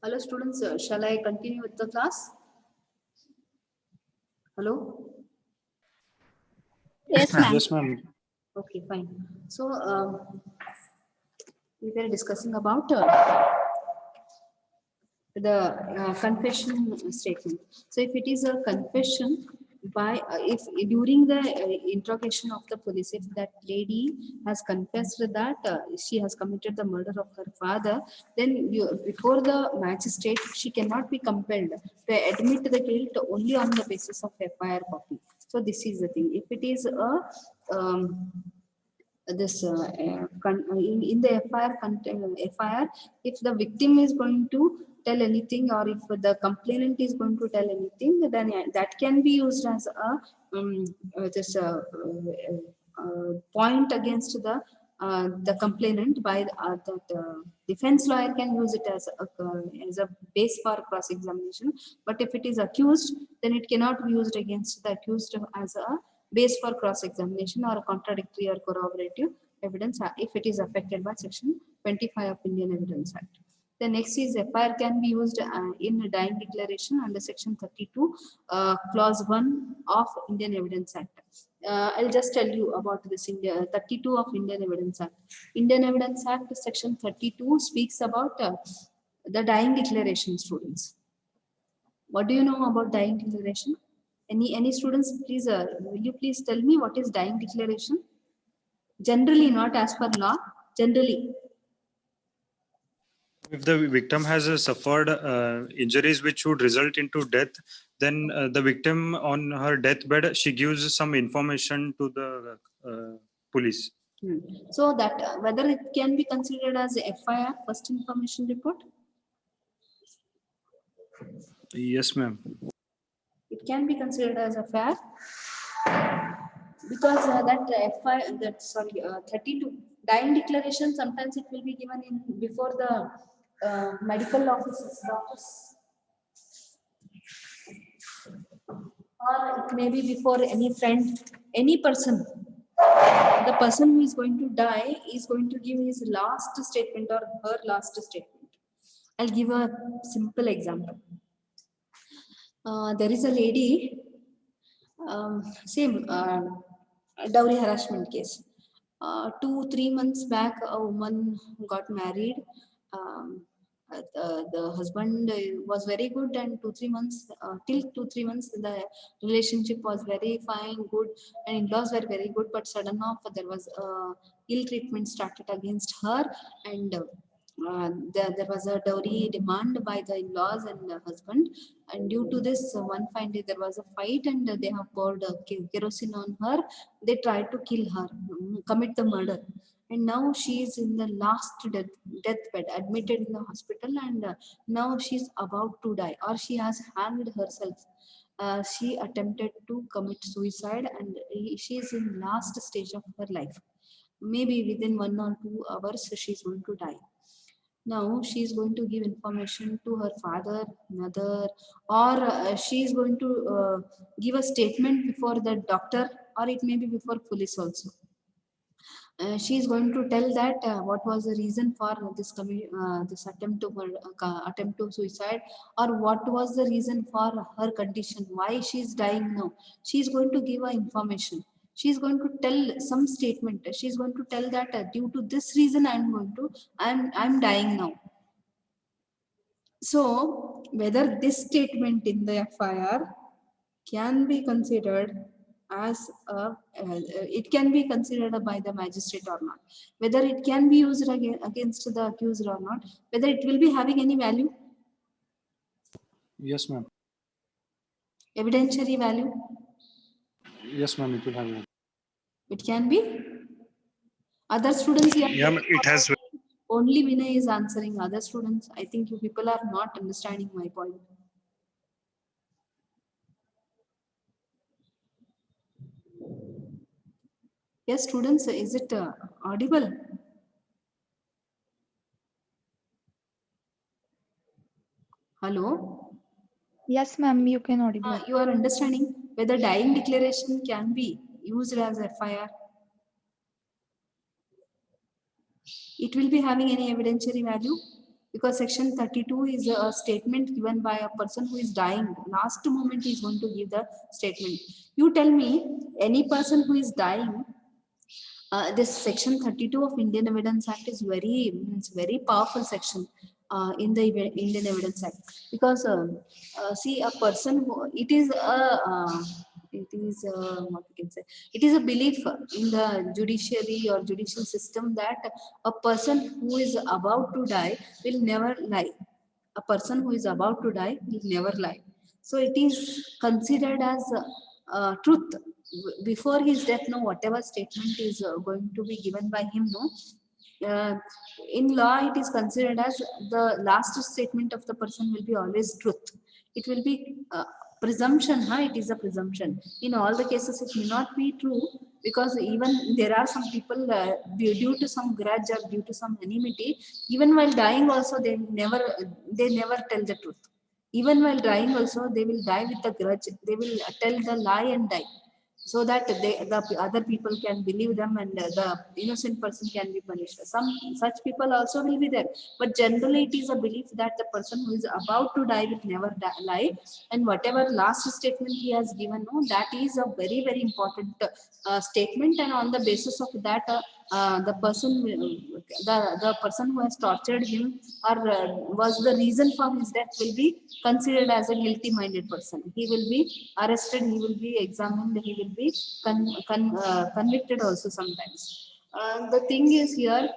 Hello students, shall I continue with the class? Hello? Yes, ma'am. Yes, ma'am. Okay, fine. So we were discussing about the confession statement. So if it is a confession by if during the interrogation of the police, if that lady has confessed that she has committed the murder of her father, then before the magistrate she cannot be compelled to admit the guilt only on the basis of FIR copy. So this is the thing. If it is a this in the FIR, if the victim is going to tell anything or if the complainant is going to tell anything, then that can be used as a this point against the complainant by the defense lawyer can use it as a base for cross examination. But if it is accused, then it cannot be used against the accused as a base for cross-examination or a contradictory or corroborative evidence if it is affected by section 25 of Indian Evidence Act. The next is FIR can be used in a dying declaration under section 32 clause 1 of Indian Evidence Act. I'll just tell you about this India 32 of Indian Evidence Act. Indian Evidence Act section 32 speaks about the dying declaration, students. What do you know about dying declaration? Any students, please, will you please tell me what is dying declaration? Generally, not as per law, generally. If the victim has suffered injuries which would result into death, then the victim on her deathbed, she gives some information to the police. So that whether it can be considered as a FIR, first information report? Yes, ma'am. It can be considered as a FIR because that FIR, that sorry, 32 dying declaration, sometimes it will be given in before the medical officers, doctors, or it may be before any friend, any person. The person who is going to die is going to give his last statement or her last statement. I'll give a simple example. There is a lady, same dowry harassment case. 2-3 months back, a woman got married. The husband was very good, and 2-3 months till 2-3 months the relationship was very fine, good, and in-laws were very good. But sudden off there was ill treatment started against her, and there was a dowry demand by the in-laws and the husband, and due to this one fine day there was a fight, and they have poured kerosene on her. They tried to kill her, commit the murder, and now she is in the last deathbed, admitted in the hospital, and now she's about to die, or she has hanged herself. She attempted to commit suicide, and she is in last stage of her life. Maybe within 1 or 2 hours she's going to die. Now she is going to give information to her father, mother, or she is going to give a statement before the doctor, or it may be before police also. She is going to tell that what was the reason for this attempt to suicide, or what was the reason for her condition, why she is dying now. She is going to give a information. She is going to tell some statement. She is going to tell that due to this reason I'm dying now. So whether this statement in the FIR can be considered as it can be considered by the magistrate or not, whether it can be used against the accused or not, whether it will be having any value, Yes, ma'am. evidentiary value, Yes, ma'am. It will have. it can be. Other students here, Yeah, it has. only Vinay is answering. Other students, I think you people are not understanding my point. Yes, students, is it audible? Hello? Yes, ma'am, you can audible. You are understanding whether dying declaration can be used as FIR. It will be having any evidentiary value? because section 32 is a statement given by a person who is dying. Last moment he is going to give the statement. You tell me, any person who is dying, this section 32 of Indian Evidence Act is very powerful section in the Indian Evidence Act, because see, a person who, what we can say, it is a belief in the judiciary or judicial system that a person who is about to die will never lie. A person who is about to die will never lie. So it is considered as truth. Before his death, no, whatever statement is going to be given by him, no, in law it is considered as the last statement of the person will be always truth. It will be presumption, huh? It is a presumption. In all the cases it may not be true, because even there are some people due to some grudge or due to some enmity, even while dying also they never tell the truth. Even while dying also they will die with a grudge. They will tell the lie and die, so that the other people can believe them and the innocent person can be punished. Some such people also will be there, but generally it is a belief that the person who is about to die will never lie, and whatever last statement he has given, no, that is a very important statement, and on the basis of that the person who has tortured him or was the reason for his death will be considered as a guilty minded person. He will be arrested, he will be examined, he will be convicted also sometimes. The thing is here,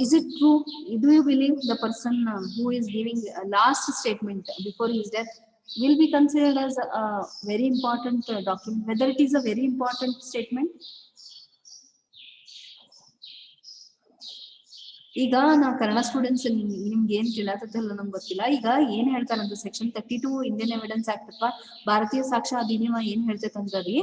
is it true? Do you believe the person who is giving a last statement before his death will be considered as a very important document, whether it is a very important statement? ಈಗ ನಾವು Kannada students ನಿಮ್ಗೆ ಏನ್ ತಿಳಿಯತ್ತಲ್ಲ ನಮ್ಗೆ ಗೊತ್ತಿಲ್ಲ. ಈಗ ಏನ್ ಹೇಳ್ತಾರಂತ section 32 Indian evidence act ಅಥವಾ ಭಾರತೀಯ ಸಾಕ್ಷ್ಯ ಅಧಿನಿಯಮ ಏನ್ ಹೇಳ್ತೈತಂದ್ರಿ,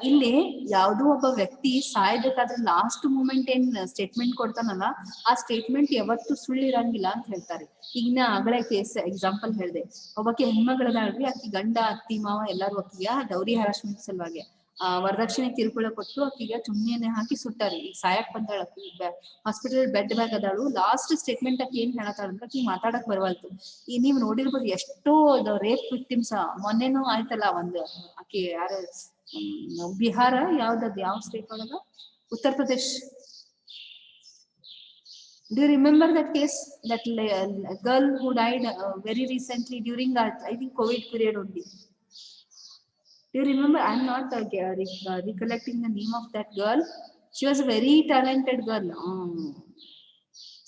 ಇಲ್ಲಿ ಯಾವುದೋ ಒಬ್ಬ ವ್ಯಕ್ತಿ ಸಾಯ್ಬೇಕಾದ್ರೆ ಲಾಸ್ಟ್ ಮೂಮೆಂಟ್ ಏನ್ ಸ್ಟೇಟ್ಮೆಂಟ್ ಕೊಡ್ತಾನಲ್ಲ, ಆ ಸ್ಟೇಟ್ಮೆಂಟ್ ಯಾವತ್ತು ಸುಳ್ಳಿರಂಗಿಲ್ಲ ಅಂತ ಹೇಳ್ತಾರೆ. ಈಗ ನಾ ಆಗಲೇ ಕೇಸ್ ಎಕ್ಸಾಂಪಲ್ ಹೇಳಿದೆ, ಒಬ್ಬಕ್ಕೆ ಹೆಣ್ಮಗಳದಾಳ್ರಿ, ಆಕಿ ಗಂಡ ಅತ್ತಿ ಮಾವ ಎಲ್ಲಾರು ಆಕಿಯ ಡೌರಿ ಹರಾಸ್ಮೆಂಟ್ ಸಲುವಾಗಿ ವರದಕ್ಷಿಣೆ ಕಿರುಕುಳ ಕೊಟ್ಟು ಆಕಿಗೆ ಚುಮ್ಮಿಯನ್ನೇ ಹಾಕಿ ಸುಟ್ಟಾರಿ. ಈಗ ಸಾಯಕ್ ಬಂದಾಳ, ಹಾಸ್ಪಿಟಲ್ ಬೆಡ್ ಬ್ಯಾಗ್ ಅದಾಳು. ಲಾಸ್ಟ್ ಸ್ಟೇಟ್ಮೆಂಟ್ ಆಕಿ ಏನ್ ಹೇಳತ್ತಾಳ ಅಂದ್ರೆ ಆಕಿ ಮಾತಾಡಕ್ ಬರವಲ್ತು. ಈ ನೀವ್ ನೋಡಿರ್ಬೋದು ಎಷ್ಟೋ ರೇಪ್ ವಿಕ್ಟಿಮ್ಸ್ ಮೊನ್ನೆನೂ ಆಯ್ತಲ್ಲ, ಒಂದು ಆಕಿ ಯಾರು ಬಿಹಾರ ಯಾವ ಸ್ಟೇಟ್ ಒಳಗ, Uttar Pradesh. Do you remember that case, that girl who died very recently during that, I think, COVID period only? Do you remember? I'm not recollecting the name of that girl. She was a very talented girl.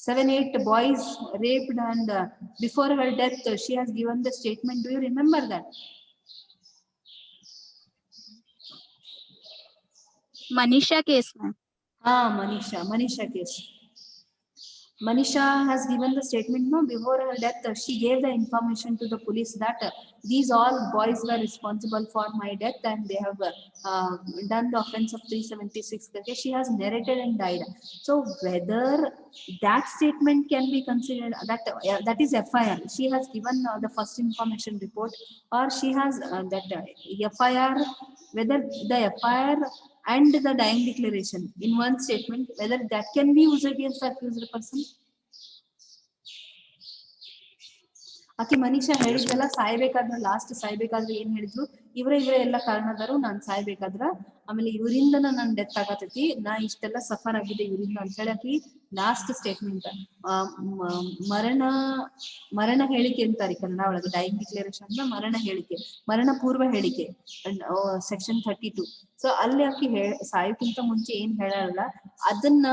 7-8 boys raped, and before her death, she has given the statement. Do you remember that? Manisha case, ma'am. Manisha case. Manisha has given the statement, no, before her death, she gave the information to the police that these all boys were responsible for my death and they have done the offense of 376. Okay, she has narrated and died. So whether that statement can be considered, that is FIR. She has given the first information report, or she has that FIR, whether the FIR and the dying declaration in one statement, whether that can be used against the accused person. ಆಕಿ ಮನೀಷಾ ಹೇಳಿದ್ರಲ್ಲ, ಸಾಯ್ಬೇಕಾದ್ರ last ಸಾಯ್ಬೇಕಾದ್ರೆ ಏನ್ ಹೇಳಿದ್ರು, ಇವರೇ ಎಲ್ಲ ಕಾರಣದಾರು ನಾನ್ ಸಾಯ್ಬೇಕಾದ್ರ, ಆಮೇಲೆ ಇವರಿಂದ ನನ್ death ಆಗತೈತಿ, ನಾ ಇಷ್ಟೆಲ್ಲ ಸಫರ್ ಆಗಿದೆ ಇವರಿಂದ ಅಂತ ಹೇಳಿ ಆಕಿ ಲಾಸ್ಟ್ ಸ್ಟೇಟ್ಮೆಂಟ್ ಮರಣ ಹೇಳಿಕೆ ಅಂತಾರೆ ಕನ್ನಡ ಒಳಗೆ. ಡೈಯಿಂಗ್ ಡಿಕ್ಲರೇಷನ್ ಅಂದ್ರೆ ಮರಣ ಹೇಳಿಕೆ, ಮರಣ ಪೂರ್ವ ಹೇಳಿಕೆ, ಸೆಕ್ಷನ್ 32. ಸೊ ಅಲ್ಲಿ ಆಕಿ ಸಾಯೋಕ್ಕಿಂತ ಮುಂಚೆ ಏನ್ ಹೇಳಲ್ಲ, ಅದನ್ನ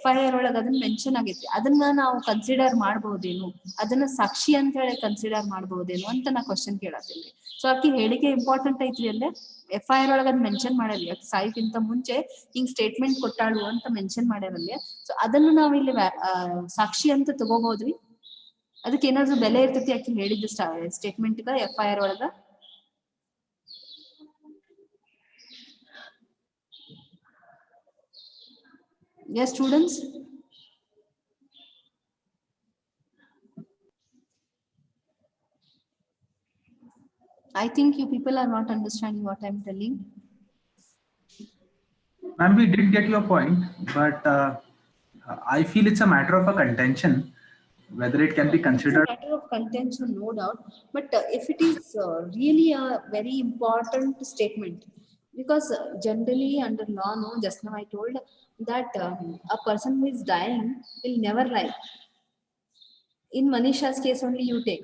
FIR ಒಳಗೆ ಅದನ್ನ ಮೆನ್ಷನ್ ಆಗೈತಿ. ಅದನ್ನ ನಾವು ಕನ್ಸಿಡರ್ ಮಾಡ್ಬಹುದೇನು, ಅದನ್ನ ಸಾಕ್ಷಿ ಅಂತ ಹೇಳಿ ಕನ್ಸಿಡರ್ ಮಾಡ್ಬಹುದೇನು ಅಂತ ನಾ ಕ್ವಶನ್ ಕೇಳತ್ತೀನಿ. ಸೊ ಆಕಿ ಹೇಳಿಕೆ ಇಂಪಾರ್ಟೆಂಟ್ ಐತ್ರಿ, ಅಲ್ಲೇ FIR ಒಳಗೆ ಅದ್ ಮೆನ್ಷನ್ ಮಾಡಲಿ, ಆಕಿ ಸಾಯೋಕ್ಕಿಂತ ಮುಂಚೆ ಹಿಂಗ್ ಸ್ಟೇಟ್ಮೆಂಟ್ ಕೊಟ್ಟಾಳು ಅಂತ ಮೆನ್ಷನ್ ಮಾಡ್ಯಾರಲ್ಲಿ. ಸೊ ಅದನ್ನು ನಾವ್ ಇಲ್ಲಿ ಸಾಕ್ಷಿ ಅಂತ ತಗೋಬಹುದ್ರಿ. ಅದಕ್ಕೆ ಏನಾದ್ರು ಬೆಲೆ ಇರ್ತೈತಿ ಆಕಿ ಹೇಳಿದ ಸ್ಟೇಟ್ಮೆಂಟ್ FIR ಒಳಗ? Yes, students. I think you people are not understanding what I'm telling. Ma'am, we did get your point, but I feel it's a matter of a contention whether it can be It's a considered. matter of contention, no doubt. But if it is really a very important statement, because generally under law, no, just now I told that a person who is dying will never lie. In Manisha's case only you take.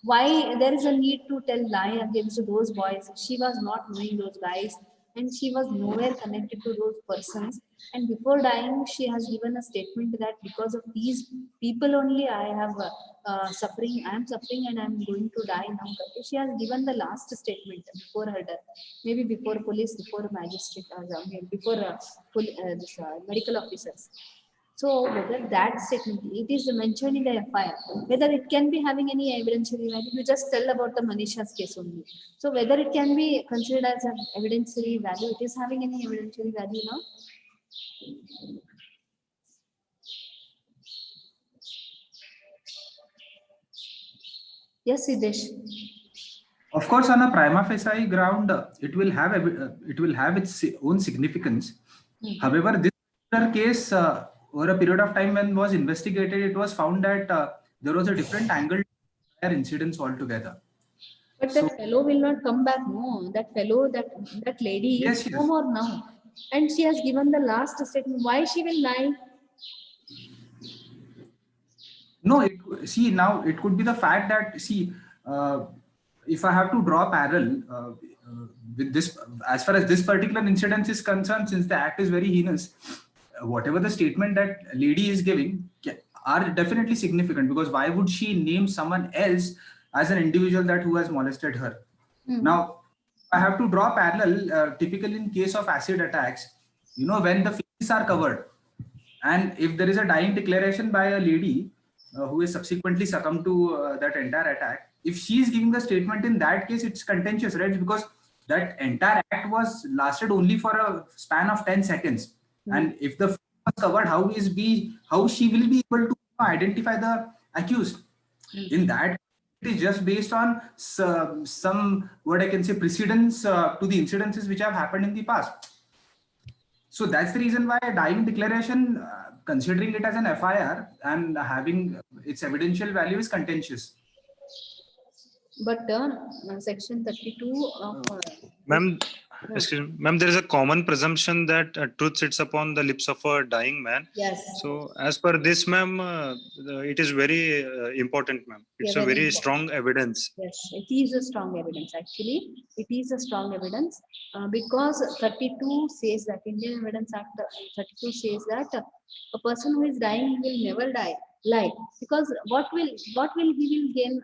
Why there is a need to tell lie against those boys? She was not knowing those guys and she was nowhere connected to those persons. And before dying, she has given a statement that because of these people only I have suffering, I am suffering and I am going to die now. She has given the last statement before her death, maybe before police, before magistrate, before medical officers. So whether that statement, it is mentioned in the FIR, whether it can be having any evidentiary value, you just tell about the Manisha's case only. So whether it can be considered as an evidentiary value, it is having any evidentiary value now? Yes, Siddesh. Of course, on a prima facie ground, it will have its own significance. However, this particular case, over a period of time when was investigated, it was found that there was a different angle to their incidents altogether. But So- that fellow will not come back, no. That fellow, that lady Yes, is no yes. more now. And she has given the last statement. Why she will lie? No, see, now it could be the fact that, see, if I have to draw a parallel with this, as far as this particular incident is concerned, since the act is very heinous, whatever the statement that lady is giving are definitely significant, because why would she name someone else as an individual that who has molested her? Now, I have to draw a parallel, typically in case of acid attacks, when the faces are covered, and if there is a dying declaration by a lady who is subsequently succumbed to that entire attack, if she is giving the statement in that case, it's contentious, right? Because that entire act was lasted only for a span of 10 seconds. And if the face was covered, how she will be able to identify the accused? In that, it is just based on some what I can say precedence to the incidences which have happened in the past. So that's the reason why a dying declaration, considering it as an FIR and having its evidential value, is contentious. But section 32 of Ma'am, excuse me, ma'am, there is a common presumption that truth sits upon the lips of a dying man. yes. So, as per this, ma'am, it is very important, ma'am. It's Yeah, a very very important. strong evidence. Yes, it is a strong evidence. Actually, it is a strong evidence because 32 says that Indian Evidence Act 32 says that a person who is dying will never lie, because what will he will gain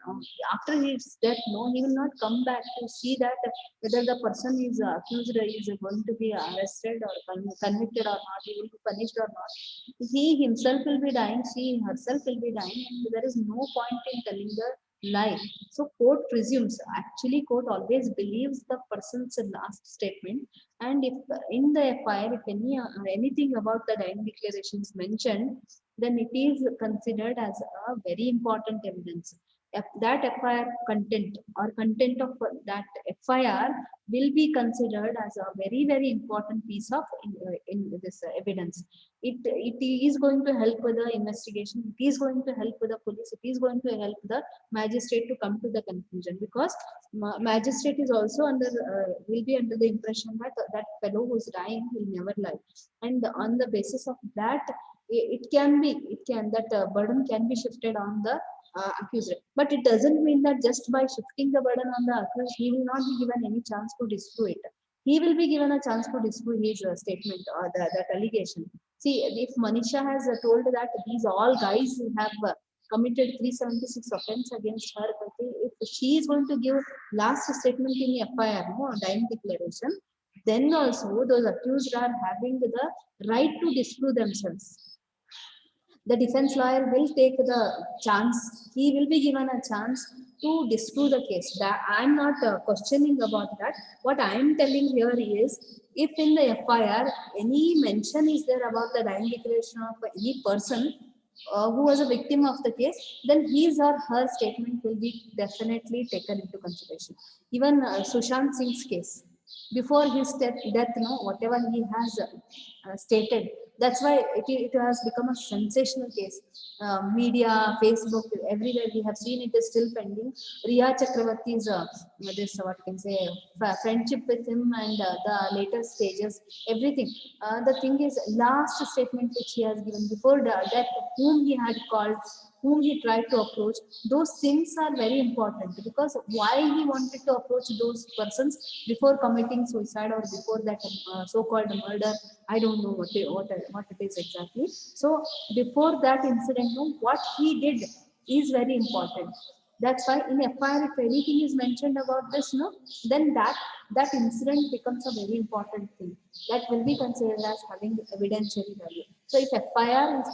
after his death? No, he will not come back to see that whether the person is accused is going to be arrested or convicted or not, he will be punished or not. He himself will be dying, she herself will be dying, and there is no point in telling the lie. So court presumes, actually court always believes the person's last statement, and if in the FIR if anything about the dying declaration is mentioned, then it is considered as a very important evidence. If that FIR content or content of that FIR will be considered as a very important piece of in this evidence. It is going to help with the investigation. It is going to help with the police. It is going to help the magistrate to come to the conclusion, because magistrate is also will be under the impression that that fellow who is dying will never lie, and on the basis of that that burden can be shifted on the accused. But it doesn't mean that just by shifting the burden on the accused, he will not be given any chance to disprove it. He will be given a chance to disprove his statement or that allegation. See, if Manisha has told that these all guys have committed 376 offense against her, but if she is going to give last statement in FIR, no, dying declaration, then also those accused are having the right to disprove themselves. The defense lawyer will take the chance, he will be given a chance to disprove the case. That I'm not questioning about that. What I am telling here is, if in the FIR any mention is there about the dying declaration of any person who was a victim of the case, then his or her statement will be definitely taken into consideration. Even Sushant Singh's case, before his death, no, whatever he has stated, That's why it has become a sensational case. Media, Facebook, everywhere we have seen it is still pending. Riya Chakravarti's this what you can say friendship with him and the later stages, everything. The thing is, last statement which he has given before the death, whom he had called, whom he tried to approach, those things are very important, because why he wanted to approach those persons before committing suicide or before that so-called murder, I don't know what it is exactly. So before that incident, no, what he did is very important. That's why in FIR, if anything is mentioned about this, no, then that incident becomes a very important thing that will be considered as having evidentiary value. So if FIR is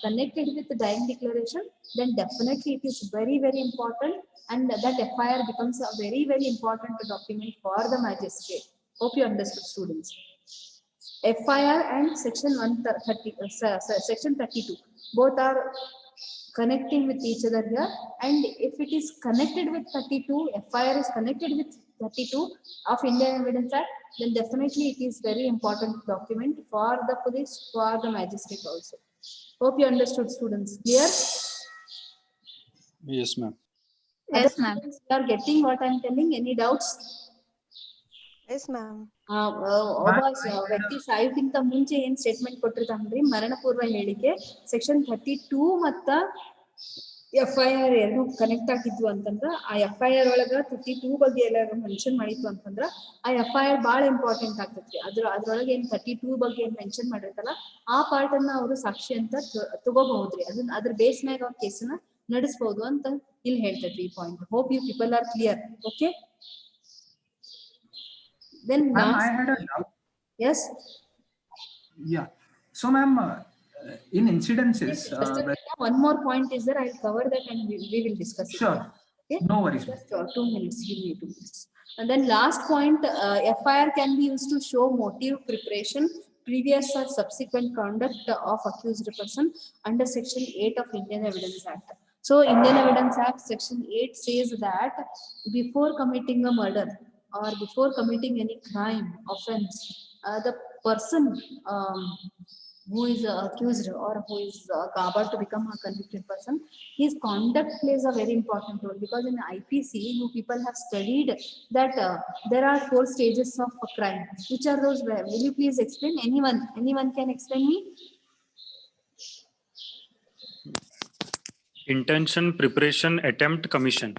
connected with the dying declaration, then definitely it is very, very important, and that FIR becomes a very, very important document for the magistrate. Hope you understood, students. FIR and section 130, section 32, both are connecting with each other here, and if it is connected with 32, FIR is connected with 32 of Indian Evidence Act, then definitely it is very important document for the police, for the magistrate also. Hope you understood, students. Clear? Yes, ma'am. Yes, ma'am. You are getting what I am telling? Any doubts? Yes, ma'am. ಒಬ್ಬ ವ್ಯಕ್ತಿ ಸಾಯೋಕ್ಕಿಂತ ಮುಂಚೆ ಏನ್ statement ಕೊಟ್ಟಿರ್ತಾನ್ರಿ, ಮರಣ ಪೂರ್ವ ಹೇಳಿಕೆ section 32 ಮತ್ತ FIR ಎರಡು connect ಆಗಿದ್ವು ಅಂತಂದ್ರ, ಆ FIR ಒಳಗ 32 ಬಗ್ಗೆ ಎಲ್ಲಾರು ಮೆನ್ಷನ್ ಮಾಡಿತ್ತು ಅಂತಂದ್ರ ಆ FIR ಬಹಳ ಇಂಪಾರ್ಟೆಂಟ್ ಆಗ್ತೈತಿ. ಅದ್ರೊಳಗೆ ಏನ್ 32 ಬಗ್ಗೆ ಏನ್ ಮೆನ್ಷನ್ ಮಾಡಿರ್ತಾರ ಆ ಪಾರ್ಟ್ ಅನ್ನ ಅವರು ಸಾಕ್ಷಿ ಅಂತ ತಗೋಬಹುದ್ರಿ. ಅದನ್ನ ಅದ್ರ ಬೇಸ್ ಮ್ಯಾಗ ಅವ್ರ ಕೇಸನ್ನ ನಡೆಸಬಹುದು ಅಂತ ಇಲ್ಲಿ ಹೇಳ್ತೈತಿ ಈ point. Hope you people are clear. Okay. Then Ma'am, I had a doubt. Yes. Yeah. So, ma'am, in incidences, One more point is there. I'll cover that and we will discuss it. Sure. Okay? No worries. Just 2 minutes. Give me 2 minutes. And then last point, FIR can be used to show motive, preparation, previous or subsequent conduct of accused person under Section 8 of Indian Evidence Act. So Indian Evidence Act Section 8 says that before committing a murder or before committing any crime, offense, the person who is accused or who is about to become a convicted person, his conduct plays a very important role, because in IPC, you people have studied that there are 4 stages of a crime. Which are those? Will you please explain? Anyone can explain me? Intention, preparation, attempt, commission.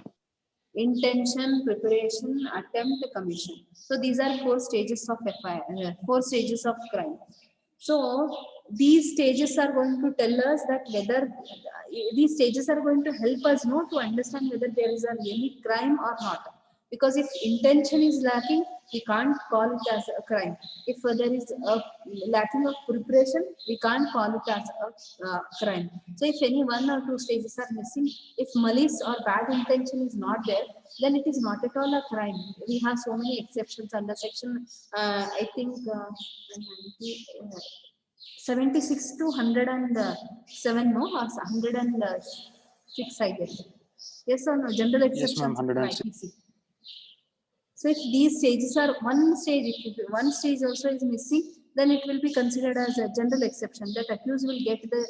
Intention, preparation, attempt, commission. So these are 4 stages of FIR, 4 stages of crime. So these stages are going to tell us that whether these stages are going to help us know to understand whether there is any crime or not. Because if intention is lacking, we can't call it as a crime. If there is a lacking of preparation, we can't call it as a crime. So if any 1 or 2 stages are missing, if malice or bad intention is not there, then it is not at all a crime. We have so many exceptions under section, I think 76 to 107, no, or 106, I guess. Yes or no? General exceptions. Yes, ma'am, 106. IPC. So if these stages are one stage, if one stage also is missing, then it will be considered as a general exception, that accused will get the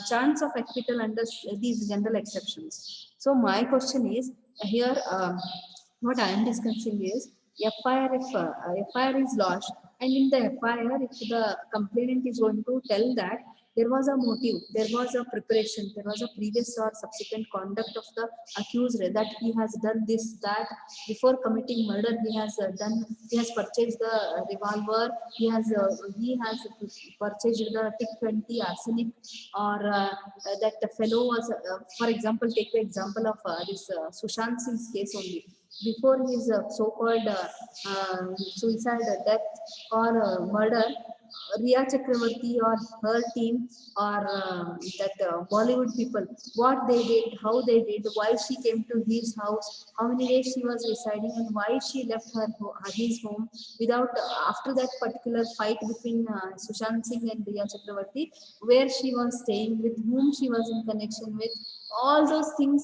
chance of acquittal under these general exceptions. So my question is here, what I am discussing is FIR, if FIR is lodged, and in the FIR, if the complainant is going to tell that there was a motive, there was a preparation, there was a previous or subsequent conduct of the accused, that he has done this, that before committing murder, he has purchased the revolver, he has purchased the TIC-20 arsenic, or that the fellow was, for example, take the example of this Sushant Singh's case only. Before his so-called suicide, death, or murder, Riya Chakravarti or her team, or that Bollywood people, what they did, how they did, why she came to his house, how many days she was residing, and why she left his home without, after that particular fight between Sushant Singh and Riya Chakravarti, where she was staying, with whom she was in connection with. All those things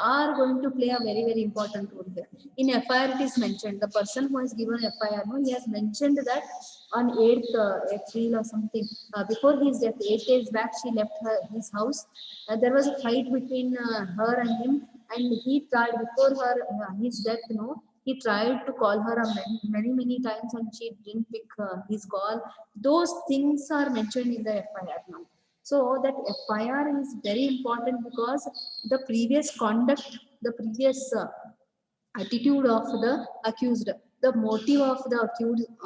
are going to play a very, very important role here. In FIR, it is mentioned, the person who has given FIR, he has mentioned that on 8th April or something. Before his death, 8 days back, she left his house. There was a fight between her and him, and he tried before his death. He tried to call her many times, and she didn't pick his call. Those things are mentioned in the FIR now. So that FIR is very important because the previous conduct, the previous attitude of the accused, the motive of the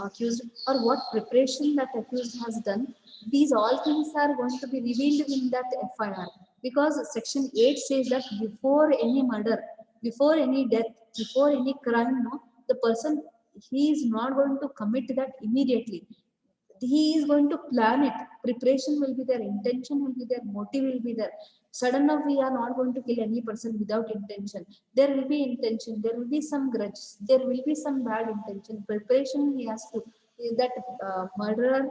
accused, or what preparation that accused has done, these all things are going to be revealed in that FIR. Because section 8 says that before any murder, before any death, before any crime, the person, he is not going to commit that immediately. He is going to plan it. Preparation will be there, intention will be there, motive will be there. Sudden of, we are not going to kill any person without intention. There will be intention, there will be some grudge, there will be some bad intention. Preparation, he has to, that murderer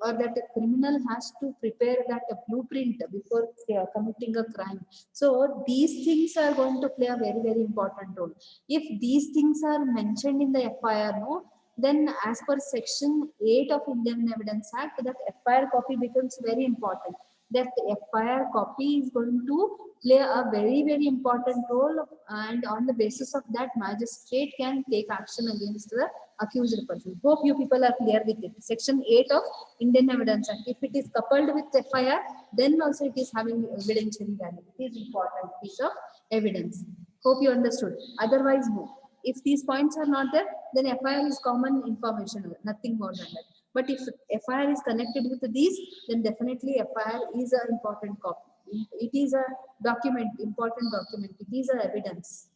or that criminal has to prepare that blueprint before committing a crime. So these things are going to play a very important role. If these things are mentioned in the FIR, then as per section 8 of Indian Evidence Act, that FIR copy becomes very important. That FIR copy is going to play a very important role, and on the basis of that, magistrate can take action against the accused person. Hope you people are clear with it. Section 8 of Indian Evidence Act, if it is coupled with FIR, then also it is having evidentiary value. It is important piece of evidence. Hope you understood. Otherwise, no. If these points are not there, then FIR is common information, nothing more than that. But if FIR is connected with these, then definitely FIR is an important copy. It is a document, important document. It is a evidence.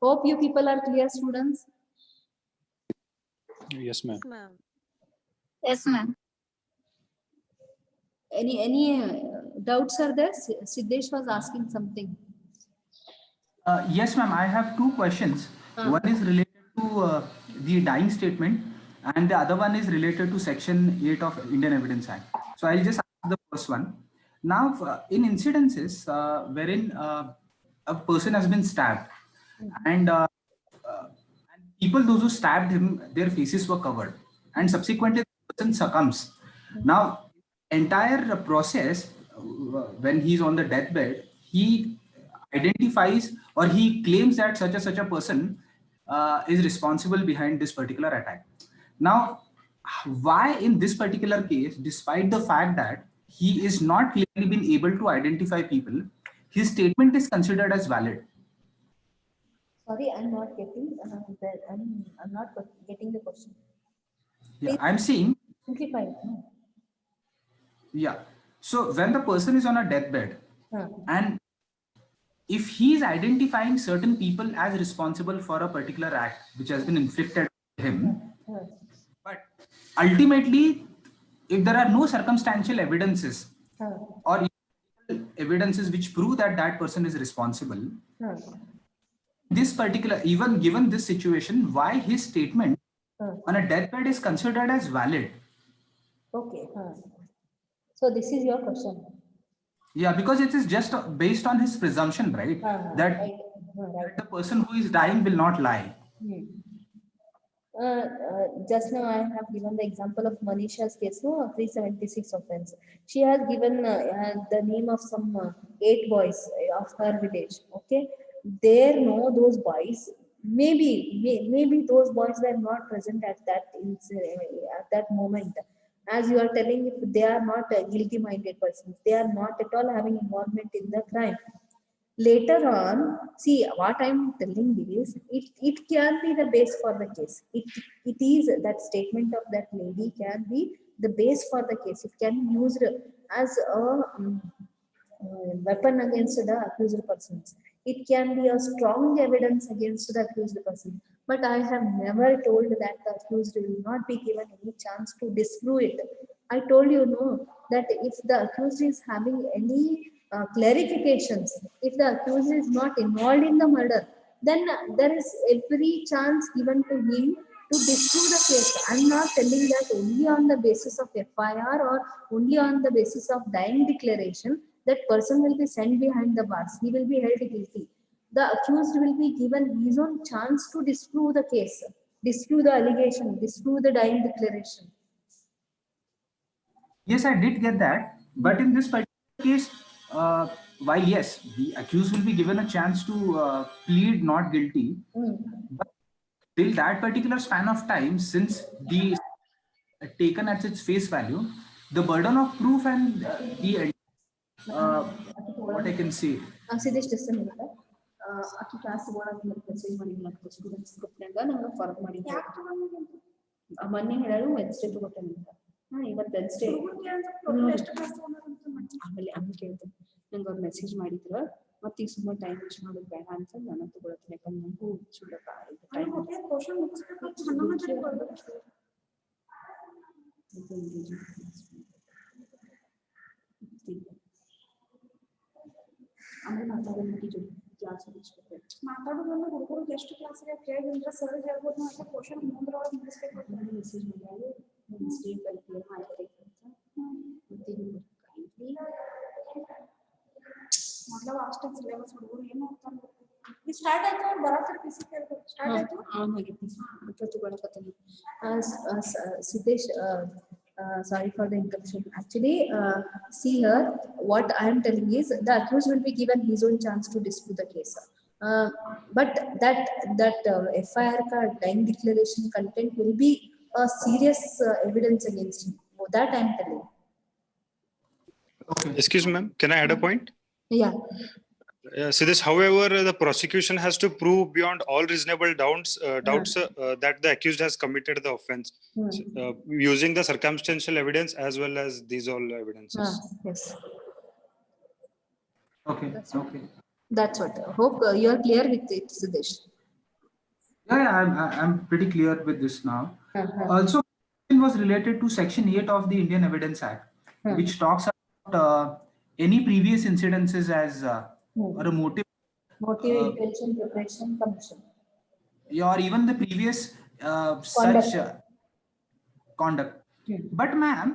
Hope you people are clear, students. Yes, ma'am. Yes, ma'am. Yes, ma'am. Any doubts are there? Siddesh was asking something. Yes, ma'am. I have two questions. One is related to the dying statement, and the other one is related to Section 8 of Indian Evidence Act. So I'll just ask the first one. Now, in incidences wherein a person has been stabbed, and people, those who stabbed him, their faces were covered, and subsequently the person succumbs. Now, entire process, when he's on the deathbed, he identifies or he claims that such a person is responsible behind this particular attack. Now, why in this particular case, despite the fact that he is not clearly been able to identify people, his statement is considered as valid? Sorry, I'm not getting. I'm not getting the question. Yeah, I'm saying, Simplify it. yeah. So when the person is on a deathbed, Huh. and if he is identifying certain people as responsible for a particular act which has been inflicted on him, Huh. but ultimately, if there are no circumstantial evidences Huh. or evidences which prove that that person is responsible, Huh. this particular, even given this situation, why his statement Huh. on a deathbed is considered as valid? Okay. Huh. So this is your question. Yeah, because it is just based on his presumption, right? That Right. Right. the person who is dying will not lie. Just now I have given the example of Manisha's case, no, 376 offense. She has given the name of some 8 boys of her village. Okay, there, no, those boys, maybe those boys were not present at that moment. As you are telling, if they are not guilty-minded persons, they are not at all having involvement in the crime. Later on, see what I'm telling is, it can be the base for the case. It is that statement of that lady can be the base for the case. It can be used as a weapon against the accused persons. It can be a strong evidence against the accused person. But I have never told that the accused will not be given any chance to disprove it. I told you, no, that if the accused is having any clarifications, if the accused is not involved in the murder, then there is every chance given to him to disprove the case. I'm not telling that only on the basis of FIR or only on the basis of dying declaration that person will be sent behind the bars. He will be held guilty. The accused will be given his own chance to disprove the case. disprove the allegation, disprove the dying declaration. Yes, I did get that. But in this particular case, while yes, the accused will be given a chance to plead not guilty, but till that particular span of time, since the taken at its face value, the burden of proof and what I can say. Siddesh, just a minute. Aki class message students forward ಮಾಡಿದ್ದೆ ಮೊನ್ನೆ ಹೇಳಲು Wednesday ತಗೋತೇನೆ ಇವತ್ತು Wednesday ಆಮೇಲೆ ಹಂಗೆ ಕೇಳ್ತೇನೆ ನಂಗೆ ಅವ್ರು message ಮಾಡಿದ್ರು ಮತ್ತೆ ಈಗ ಸುಮ್ಮನೆ ಟೈಮ್ ವೇಸ್ಟ್ ಮಾಡೋದು ಬೇಡ ಅಂತ ನಾನು ತಗೊಳತ್ತೀನಿ ಯಾಕಂದ್ರೆ ನನಗೂ ಚೂಡಪ್ಪ ಆಮೇಲೆ ಮಾತಾಡೋದು ಕ್ಲಾಸ್ ಮಾತಾಡೋದನ್ನ ಹುಡುಗರು ಎಷ್ಟು ಕ್ಲಾಸಿಗೆ ಕೇಳಿದ್ರೆ ಸರ್ ಹೇಳ್ಬೋದು ಅಂತ ಕ್ವಶನ್ ಮುಂದ್ರೊಳಗೆ ಮುಗಿಸ್ಬೇಕು ಮೆಸೇಜ್ ಮಾಡಿ ವೆನ್ಸ್ಡೇ ಕ್ಲಿಯರ್ ಮಾಡ್ತಾರೆ ಮೊದಲ ಅಷ್ಟೇ ಸಿಲೆಬಸ್ ಹುಡುಗರು ಏನು ಹೋಗ್ತಾರೆ ಇದು ಸ್ಟಾರ್ಟ್ ಆಯ್ತು ಬರತ್ತೆ ಪಿಸಿ ಸ್ಟಾರ್ಟ್ ಆಯ್ತು ಆಗಿದೆ ಇವತ್ತು ಬರಕತ್ತೀನಿ Siddesh sorry for the interruption. Actually, see here, what I am telling is the accused will be given his own chance to dispute the case. But that FIR card dying declaration content will be a serious evidence against him. That I am telling. Okay. Excuse me, ma'am. Can I add a point? Yeah. So this, however, the prosecution has to prove beyond all reasonable doubts that the accused has committed the offense using the circumstantial evidence as well as these all evidences. Yes. Okay. Okay. That's what. Hope you are clear with it, Siddesh. Yeah, I'm pretty clear with this now. Also, it was related to Section 8 of the Indian Evidence Act, which talks about any previous incidences as or a motive, intention, preparation, commission, or even the previous such conduct. But ma'am,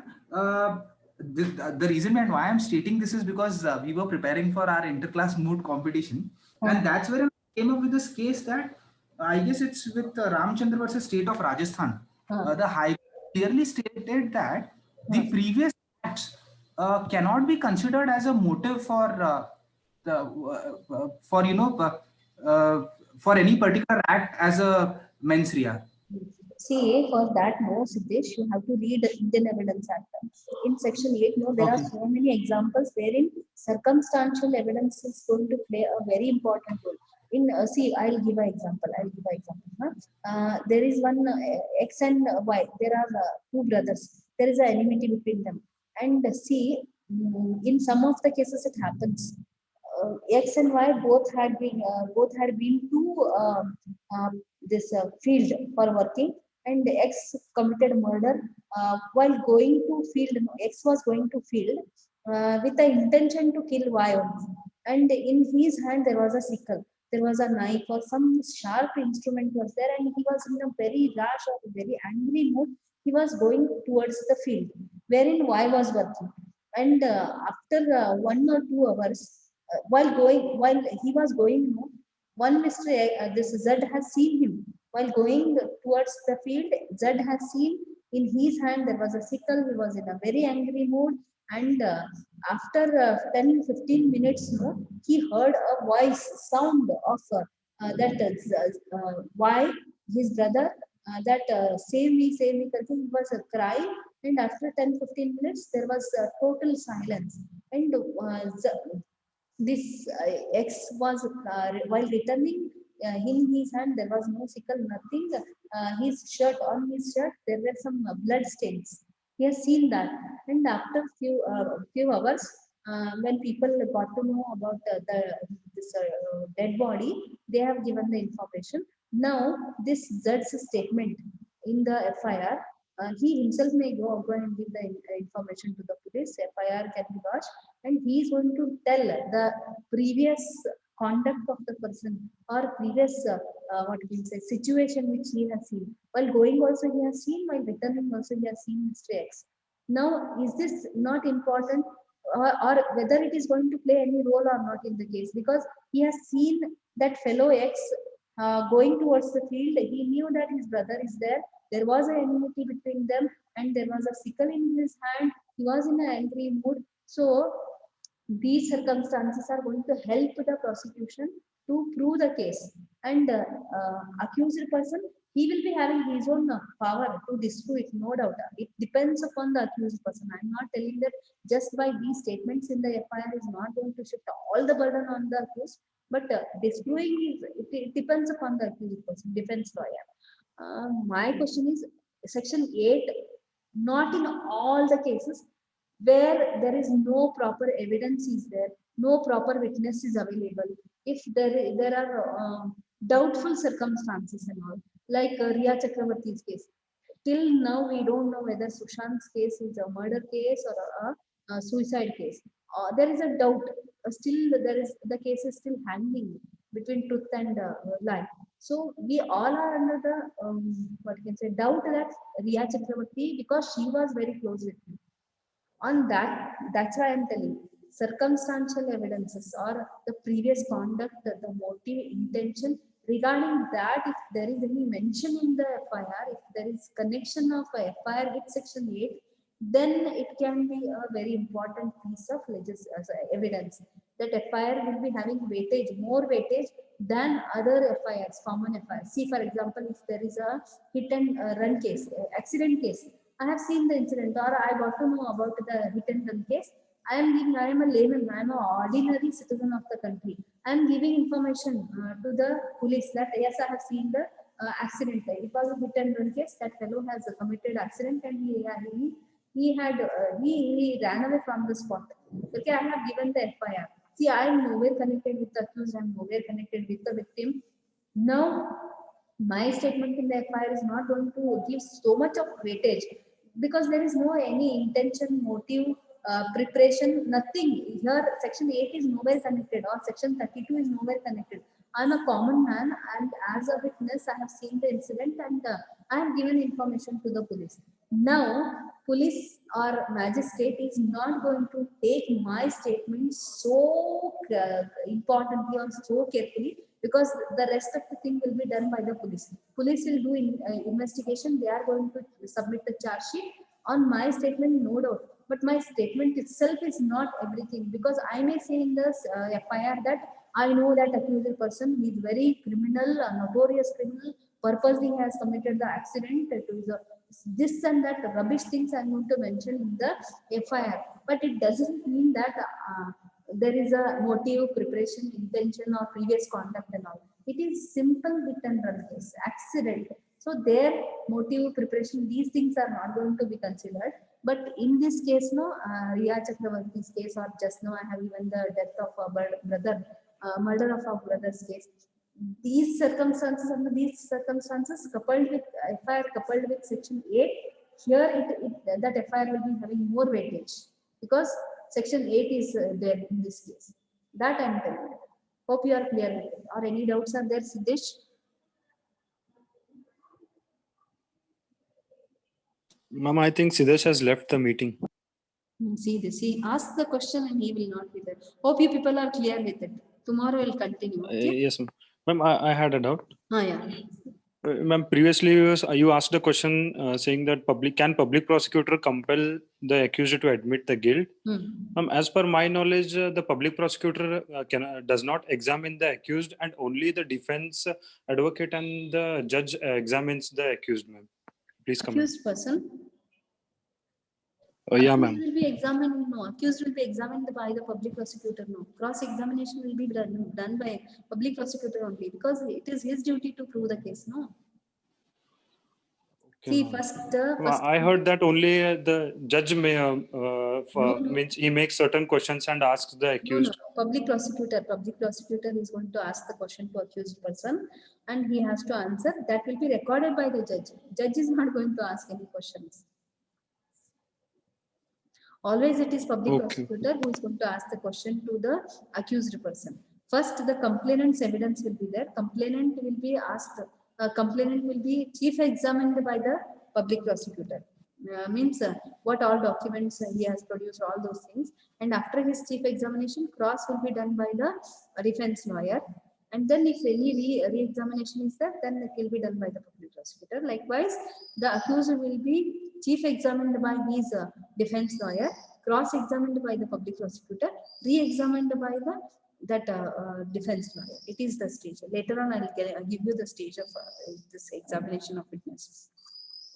the reason behind why I'm stating this is because we were preparing for our interclass moot competition, and that's where I came up with this case that I guess it's with Ramchandra versus State of Rajasthan. The High Court clearly stated that the previous acts cannot be considered as a motive for for any particular act as a mens rea. See, for that, no, Siddesh, you have to read the Indian Evidence Act. In Section 8, no, there are so many examples wherein circumstantial evidence is going to play a very important role. In see, I'll give an example. There is one X and Y. There are two brothers. There is an enmity between them. And see, in some of the cases, it happens. X and Y both had been to this field for working, and X committed murder while going to field. X was going to field with the intention to kill Y only, and in his hand there was a sickle, there was a knife or some sharp instrument was there, and he was in a very rash or very angry mood. He was going towards the field wherein Y was working, and after 1 or 2 hours, while he was going, one Mr. This Z has seen him while going towards the field. Z has seen in his hand there was a sickle. He was in a very angry mood, and after 10-15 minutes, he heard a voice sound of that why his brother that save me, he was crying, and after 10-15 minutes there was total silence, and this X was while returning, in his hand there was no sickle, nothing. His shirt, there were some blood stains. He has seen that, and after few hours, when people got to know about this dead body, they have given the information. Now this Z's statement in the FIR, he himself may go and give the information to the police. FIR can be lodged, and he is going to tell the previous conduct of the person or previous what we say situation which he has seen. While going also he has seen, while returning also he has seen Mr. X. Now, is this not important, or whether it is going to play any role or not in the case, because he has seen that fellow X going towards the field, he knew that his brother is there. There was an enmity between them, and there was a sickle in his hand. He was in an angry mood. So these circumstances are going to help the prosecution to prove the case. And accused person, he will be having his own power to disprove it, no doubt. It depends upon the accused person. I'm not telling that just by these statements in the FIR is not going to shift all the burden on the accused, but disproving it depends upon the accused person, defense lawyer. My question is, section 8, not in all the cases where there is no proper evidence is there, no proper witness is available. If there are doubtful circumstances and all, like Riya Chakravarti's case, till now we don't know whether Sushant's case is a murder case or a suicide case. There is a doubt. Still, the case is still hanging between truth and lie. So we all are under the what you can say doubt that Riya Chakravarti, because she was very close with him. On that, that's why I'm telling you, circumstantial evidences or the previous conduct, the motive, intention, regarding that, if there is any mention in the FIR, if there is connection of a FIR with section 8, then it can be a very important piece of evidence that FIR will be having weightage, more weightage than other FIRs, common FIRs. See, for example, if there is a hit and run case, accident case, I have seen the incident, or I got to know about the hit and run case. I am a layman, I am an ordinary citizen of the country. I am giving information to the police that yes, I have seen the accident. It was a hit and run case. That fellow has committed accident and he ran away from the spot. Okay, I have given the FIR. See, I am nowhere connected with the accused. I am nowhere connected with the victim. Now, my statement in the FIR is not going to give so much of weightage because there is no any intention, motive, preparation, nothing. Here, section 8 is nowhere connected or section 32 is nowhere connected. I'm a common man, and as a witness, I have seen the incident and I have given information to the police. Now, police or magistrate is not going to take my statement so importantly or so carefully, because the rest of the thing will be done by the police. Police will do investigation. They are going to submit the charge sheet on my statement, no doubt. But my statement itself is not everything, because I may say in the FIR that I know that accused person is very criminal, notorious criminal, purposely has committed the accident. This and that rubbish things I'm going to mention in the FIR. But it doesn't mean that there is a motive, preparation, intention, or previous conduct and all. It is simple hit and run case, accident. So their motive, preparation, these things are not going to be considered. But in this case, no, Riya Chakravarti's case, or just now I have even the death of a brother, murder of a brother's case. These circumstances, under these circumstances, coupled with FIR, coupled with section 8, here that FIR will be having more weightage because section 8 is there in this case. That I am telling you. Hope you are clear with it. Or any doubts are there, Siddesh? Ma'am, I think Siddesh has left the meeting. See this. He asked the question and he will not be there. Hope you people are clear with it. Tomorrow we'll continue. Okay? Yes, ma'am. Ma'am, I had a doubt. Yeah. Ma'am, previously you asked a question saying that can public prosecutor compel the accused to admit the guilt? As per my knowledge, the public prosecutor does not examine the accused, and only the defense advocate and the judge examines the accused, ma'am. Please comment. Accused person? Yeah, Accused ma'am. will be examined. No, accused will be examined by the public prosecutor. No, cross-examination will be done by public prosecutor only, because it is his duty to prove the case. No. Okay, See, ma'am. first. I heard that only the judge may No. means he makes certain questions and asks the accused. No. Public prosecutor is going to ask the question to accused person, and he has to answer. That will be recorded by the judge. Judge is not going to ask any questions. Always it is public prosecutor who is going to ask the question to the accused person. First, the complainant's evidence will be there. Complainant will be asked. Complainant will be chief examined by the public prosecutor. Means what all documents he has produced, all those things. And after his chief examination, cross will be done by the defense lawyer. And then if any re-examination is there, then it will be done by the public prosecutor. Likewise, the accused will be chief examined by his defense lawyer, cross-examined by the public prosecutor, re-examined by the defense lawyer. It is the stage. Later on, I'll give you the stage of this examination of witnesses.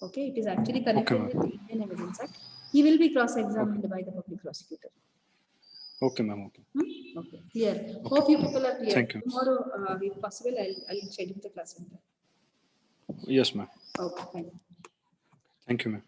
Okay, it is actually connected ma'am. with the Indian Evidence Act. He will be cross-examined by the public prosecutor. Okay, ma'am. Okay. Okay, clear. Hope you people are clear. Thank you. Tomorrow, if possible, I'll schedule the class center. Yes, ma'am. Okay, fine. Thank you, ma'am.